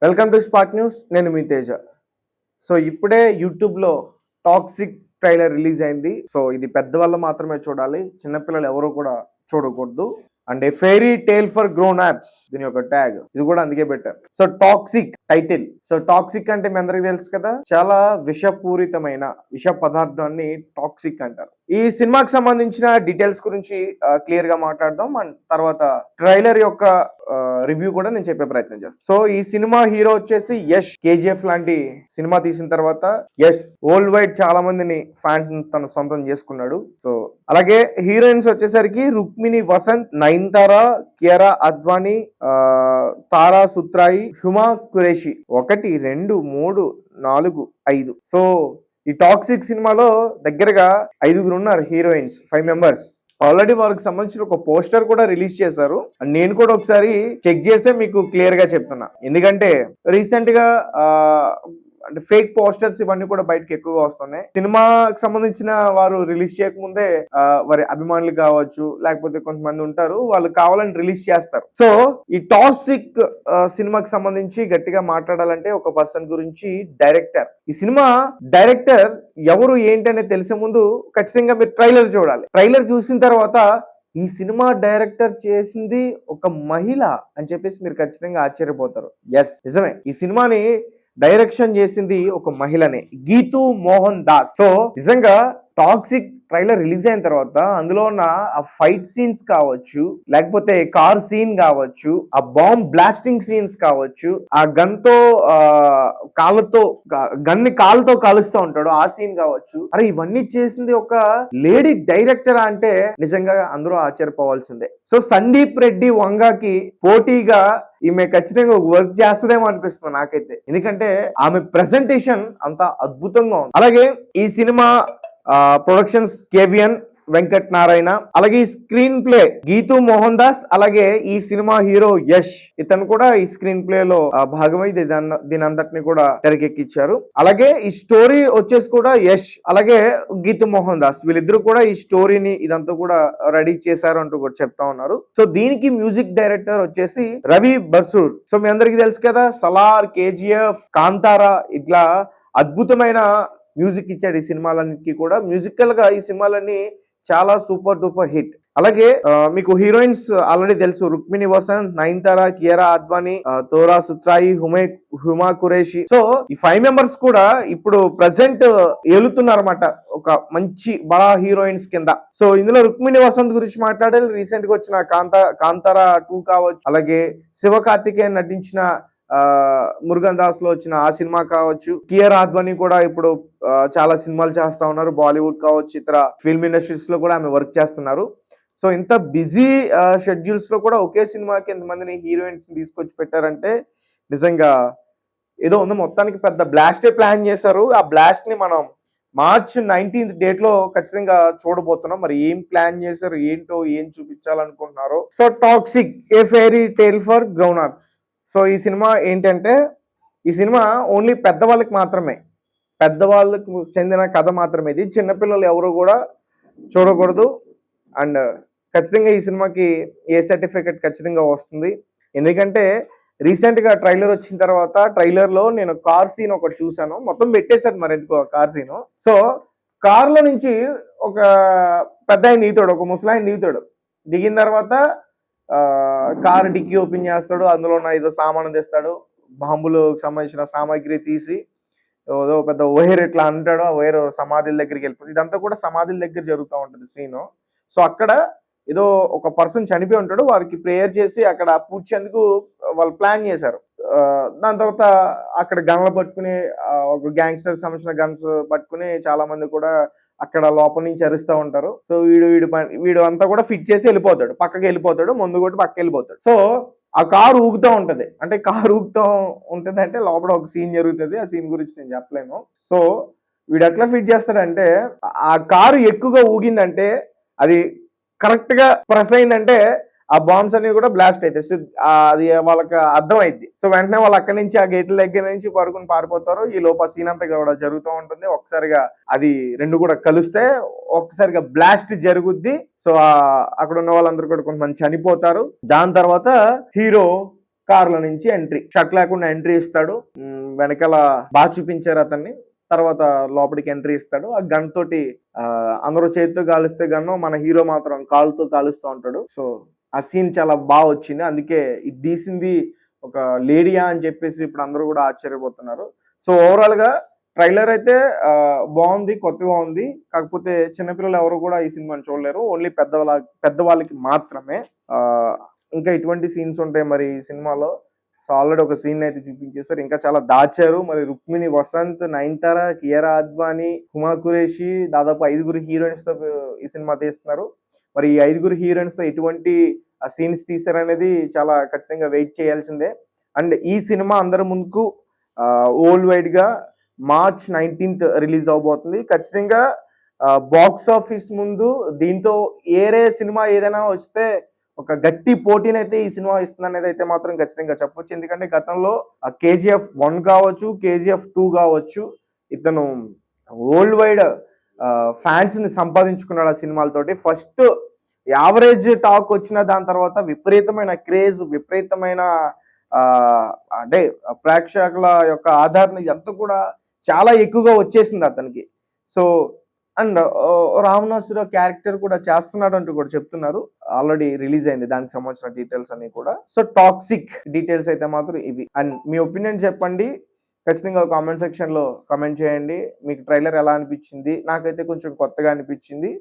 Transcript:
Welcome to spark news. నేను మీ Teja. So ఇప్పుడే యూట్యూబ్లో టాక్సిక్ ట్రైలర్ రిలీజ్ అయింది. సో ఇది పెద్దవాళ్ళు మాత్రమే చూడాలి, చిన్నపిల్లలు ఎవరు కూడా చూడకూడదు. And a fairy tale for grown ups దీని యొక్క ట్యాగ్, ఇది కూడా అందుకే పెట్టారు. So toxic title. So toxic అంటే మీ అందరికి తెలుసు కదా, చాలా విషపూరితమైన విష పదార్థాన్ని టాక్సిక్ అంటారు. ఈ సినిమాకి సంబంధించిన డీటెయిల్స్ గురించి క్లియర్ గా మాట్లాడదాం. అండ్ తర్వాత ట్రైలర్ యొక్క రివ్యూ కూడా నేను చెప్పే ప్రయత్నం చేస్తాను. సో ఈ సినిమా హీరో వచ్చేసి యష్. కేజీఎఫ్ లాంటి సినిమా తీసిన తర్వాత యష్ వరల్డ్ వైడ్ చాలా మందిని ఫ్యాన్స్ తను సొంతం చేసుకున్నాడు. సో అలాగే హీరోయిన్స్ వచ్చేసరికి రుక్మిణి వసంత్, నయనతారా, కియారా అద్వానీ, తారా సుత్రాయి, హుమా కురేషి. 1 2 3 4 5. సో ఈ టాక్సిక్ సినిమాలో దగ్గరగా 5 ఉన్నారు హీరోయిన్స్, 5 మెంబర్స్. ఆల్రెడీ వారికి సంబంధించిన ఒక పోస్టర్ కూడా రిలీజ్ చేశారు. నేను కూడా ఒకసారి చెక్ చేస్తే మీకు క్లియర్ గా చెప్తున్నా. ఎందుకంటే రీసెంట్ గా అంటే ఫేక్ పోస్టర్స్ ఇవన్నీ కూడా బయటకు ఎక్కువగా వస్తున్నాయి. సినిమాకి సంబంధించిన వారు రిలీజ్ చేయకముందే వారి అభిమానులు కావచ్చు, లేకపోతే కొంతమంది ఉంటారు వాళ్ళు కావాలని రిలీజ్ చేస్తారు. సో ఈ టాక్సిక్ సినిమాకి సంబంధించి గట్టిగా మాట్లాడాలంటే ఒక పర్సన్ గురించి, డైరెక్టర్. ఈ సినిమా డైరెక్టర్ ఎవరు ఏంటనే తెలిసే ముందు ఖచ్చితంగా మీరు ట్రైలర్ చూడాలి. ట్రైలర్ చూసిన తర్వాత ఈ సినిమా డైరెక్టర్ చేసింది ఒక మహిళ అని చెప్పేసి మీరు ఖచ్చితంగా ఆశ్చర్యపోతారు. ఎస్, నిజమే. ఈ సినిమాని డైరెక్షన్ చేసింది ఒక మహిళనే, గీతూ మోహన్ దాస్. సో నిజంగా టాక్సిక్ ట్రైలర్ రిలీజ్ అయిన తర్వాత అందులో ఉన్న ఆ ఫైట్ సీన్స్ కావచ్చు, లేకపోతే కార్ సీన్ కావచ్చు, ఆ బాంబ్ బ్లాస్టింగ్ సీన్స్ కావచ్చు, ఆ గన్ తో గన్ని కాలుతో కాలుస్తూ ఉంటాడు ఆ సీన్ కావచ్చు. అరే ఇవన్నీ చేసింది ఒక లేడీ డైరెక్టర్ అంటే నిజంగా అందరూ ఆశ్చర్యపోవాల్సిందే. సో సందీప్ రెడ్డి వంగాకి పోటీగా ఈమె ఖచ్చితంగా వర్క్ చేస్తుందేమో అనిపిస్తుంది నాకైతే. ఎందుకంటే ఆమె ప్రెజెంటేషన్ అంత అద్భుతంగా ఉంది. అలాగే ఈ cinema productions KVN Venkat Narayana, అలాగే ఈ స్క్రీన్ ప్లే గీతూ మోహన్ దాస్, అలాగే ఈ సినిమా హీరో యష్. ఇతను కూడా ఈ స్క్రీన్ ప్లే లో భాగమై దీని అంతటిని కూడా తెరకెక్కించారు. అలాగే ఈ స్టోరీ వచ్చేసి కూడా యష్ అలాగే గీతూ మోహన్ దాస్ వీళ్ళిద్దరూ కూడా ఈ స్టోరీని ఇదంతా కూడా రెడీ చేశారు అంటూ కూడా చెప్తా ఉన్నారు. సో దీనికి మ్యూజిక్ డైరెక్టర్ వచ్చేసి రవి బసూర్. సో మీ అందరికి తెలుసు కదా, సలార్, కేజీఎఫ్, కాంతారా ఇట్లా అద్భుతమైన మ్యూజిక్ ఇచ్చాడు ఈ సినిమాలన్నిటికీ కూడా. మ్యూజికల్ గా ఈ సినిమాలన్నీ చాలా సూపర్ డూపర్ హిట్. అలాగే మీకు హీరోయిన్స్ ఆల్రెడీ తెలుసు, రుక్మిణి వసంత్, నయనతారా, కియారా అద్వానీ, తోరా సుత్రాయి, హుమా కురేషి. సో ఈ 5 మెంబర్స్ కూడా ఇప్పుడు ప్రెసెంట్ ఏలుతున్నారన్నమాట ఒక మంచి బడా హీరోయిన్స్ కింద. సో ఇందులో రుక్మిణి వసంత్ గురించి మాట్లాడాలి. రీసెంట్ గా వచ్చిన కాంతారా 2 కావచ్చు, అలాగే శివకార్తికేయన్ నటించిన మురుగన్ దాస్ లో వచ్చిన ఆ సినిమా కావచ్చు. కియారా అద్వానీ కూడా ఇప్పుడు చాలా సినిమాలు చేస్తా ఉన్నారు, బాలీవుడ్ కావచ్చు, ఇతర ఫిల్మ్ ఇండస్ట్రీస్ లో కూడా ఆమె వర్క్ చేస్తున్నారు. సో ఇంత బిజీ షెడ్యూల్స్ లో కూడా ఒకే సినిమాకి ఎంతమందిని హీరోయిన్స్ తీసుకొచ్చి పెట్టారంటే నిజంగా ఏదో ఉంది. మొత్తానికి పెద్ద బ్లాస్టే ప్లాన్ చేశారు. ఆ బ్లాస్ట్ ని మనం March 19th డేట్ లో ఖచ్చితంగా చూడబోతున్నాం. మరి ఏం ప్లాన్ చేశారు, ఏంటో, ఏం చూపించాలనుకుంటున్నారో. So toxic a fairy tale for grown ups. So ఈ సినిమా ఏంటంటే, ఈ సినిమా ఓన్లీ పెద్దవాళ్ళకి మాత్రమే, పెద్దవాళ్ళకు చెందిన కథ మాత్రమే. ఇది చిన్నపిల్లలు ఎవరు కూడా చూడకూడదు. అండ్ ఖచ్చితంగా ఈ సినిమాకి ఏ సర్టిఫికెట్ ఖచ్చితంగా వస్తుంది. ఎందుకంటే రీసెంట్గా ట్రైలర్ వచ్చిన తర్వాత ట్రైలర్లో నేను కార్ సీన్ ఒకటి చూశాను. మొత్తం పెట్టేశాడు మరి ఎందుకో కార్ సీను. సో కార్లో నుంచి ఒక పెద్ద ఆయన దిగుతాడు, ఒక ముసలాయన దిగుతాడు. దిగిన తర్వాత కార్ డిక్కీ ఓపెన్ చేస్తాడు, అందులో ఉన్న ఏదో సామాను తెస్తాడు, బాంబులకు సంబంధించిన సామాగ్రి తీసి ఏదో పెద్ద వైర్ ఇట్లా అంటాడు. ఆ వైర్ సమాధుల దగ్గరికి వెళ్ళిపోతుంది. ఇదంతా కూడా సమాధుల దగ్గర జరుగుతూ ఉంటుంది సీను. సో అక్కడ ఏదో ఒక పర్సన్ చనిపోయి ఉంటాడు, వారికి ప్రేయర్ చేసి అక్కడ పూడ్చేందుకు వాళ్ళు ప్లాన్ చేశారు. దాని తర్వాత అక్కడ గన్లు పట్టుకుని ఒక గ్యాంగ్స్టర్ సంబంధించిన గన్స్ పట్టుకుని చాలా మంది కూడా అక్కడ లోపల నుంచి అరుస్తూ ఉంటారు. సో వీడు అంతా కూడా ఫిట్ చేసి వెళ్ళిపోతాడు, పక్కకి వెళ్ళిపోతాడు, ముందు కొట్టి పక్కకి వెళ్ళిపోతాడు. సో ఆ కారు ఊగుతూ ఉంటది. అంటే కారు ఊగుతూ ఉంటుంది అంటే లోపల ఒక సీన్ జరుగుతుంది. ఆ సీన్ గురించి నేను చెప్పలేను. సో వీడు ఎట్లా ఫిట్ చేస్తాడంటే, ఆ కారు ఎక్కువగా ఊగిందంటే, అది కరెక్ట్ గా ప్రెస్ అయిందంటే ఆ బాంబ్స్ అన్ని కూడా బ్లాస్ట్ అవుతాయి. సో అది వాళ్ళకి అర్థం అయింది. సో వెంటనే వాళ్ళు అక్కడి నుంచి ఆ గేట్ల దగ్గర నుంచి పరుకుని పారిపోతారు. ఈ లోపల సీన్ అంతా కూడా జరుగుతూ ఉంటుంది. ఒకసారిగా అది రెండు కూడా కలిస్తే ఒక్కసారిగా బ్లాస్ట్ జరుగుద్ది. సో అక్కడ ఉన్న వాళ్ళందరూ కూడా కొంతమంది చనిపోతారు. దాని తర్వాత హీరో కార్ల నుంచి ఎంట్రీ, షర్ట్ లేకుండా ఎంట్రీ ఇస్తాడు. వెనకాల బాగా చూపించారు అతన్ని. తర్వాత లోపలికి ఎంట్రీ ఇస్తాడు. ఆ గన్ తోటి అందరూ చేతితో కాలుస్తే గన్ను, మన హీరో మాత్రం కాలుతో కాలుస్తూ ఉంటాడు. సో ఆ సీన్ చాలా బాగా వచ్చింది. అందుకే ఇది తీసింది ఒక లేడీయా అని చెప్పేసి ఇప్పుడు అందరూ కూడా ఆశ్చర్యపోతున్నారు. సో ఓవరాల్ గా ట్రైలర్ అయితే బాగుంది, కొత్తగా ఉంది. కాకపోతే చిన్నపిల్లలు ఎవరు కూడా ఈ సినిమాని చూడలేరు. ఓన్లీ పెద్దవాళ్ళకి మాత్రమే. ఇంకా ఇటువంటి సీన్స్ ఉంటాయి మరి ఈ సినిమాలో. సో ఆల్రెడీ ఒక సీన్ అయితే చూపించేశారు. ఇంకా చాలా దాచారు. మరి రుక్మిణి వసంత్, నయనతార, కియారా అద్వానీ, హుమా ఖురేషి, దాదాపు 5 హీరోయిన్స్ తో ఈ సినిమా తీస్తున్నారు. మరి ఈ 5 హీరోయిన్స్ తో ఎటువంటి సీన్స్ తీశారనేది చాలా ఖచ్చితంగా వెయిట్ చేయాల్సిందే. అండ్ ఈ సినిమా అందరి ముందుకు వరల్డ్ వైడ్ గా March 19th రిలీజ్ అవబోతుంది. ఖచ్చితంగా బాక్స్ ఆఫీస్ ముందు దీంతో ఏరే సినిమా ఏదైనా వస్తే ఒక గట్టి పోటీనైతే ఈ సినిమా ఇస్తుంది అనేది అయితే మాత్రం ఖచ్చితంగా చెప్పొచ్చు. ఎందుకంటే గతంలో KGF 1 కావచ్చు, KGF 2 కావచ్చు, ఇతను వరల్డ్ వైడ్ ఫ్యాన్స్ ని సంపాదించుకున్నాడు ఆ సినిమాలతోటి. ఫస్ట్ యావరేజ్ టాక్ వచ్చిన దాని తర్వాత విపరీతమైన క్రేజ్, విపరీతమైన అంటే ప్రేక్షకుల యొక్క ఆదరణ ఎంత కూడా చాలా ఎక్కువగా వచ్చేసింది అతనికి. సో అండ్ రావణాసుర క్యారెక్టర్ కూడా చేస్తున్నాడు అంటూ కూడా చెప్తున్నారు. ఆల్రెడీ రిలీజ్ అయింది దానికి సంబంధించిన డీటెయిల్స్ అన్ని కూడా. సో టాక్సిక్ డీటెయిల్స్ అయితే మాత్రం ఇవి. అండ్ మీ ఒపీనియన్ చెప్పండి, ఖచ్చితంగా కామెంట్ సెక్షన్ లో కామెంట్ చేయండి. మీకు ట్రైలర్ ఎలా అనిపించింది? నాకైతే కొంచెం కొత్తగా అనిపించింది.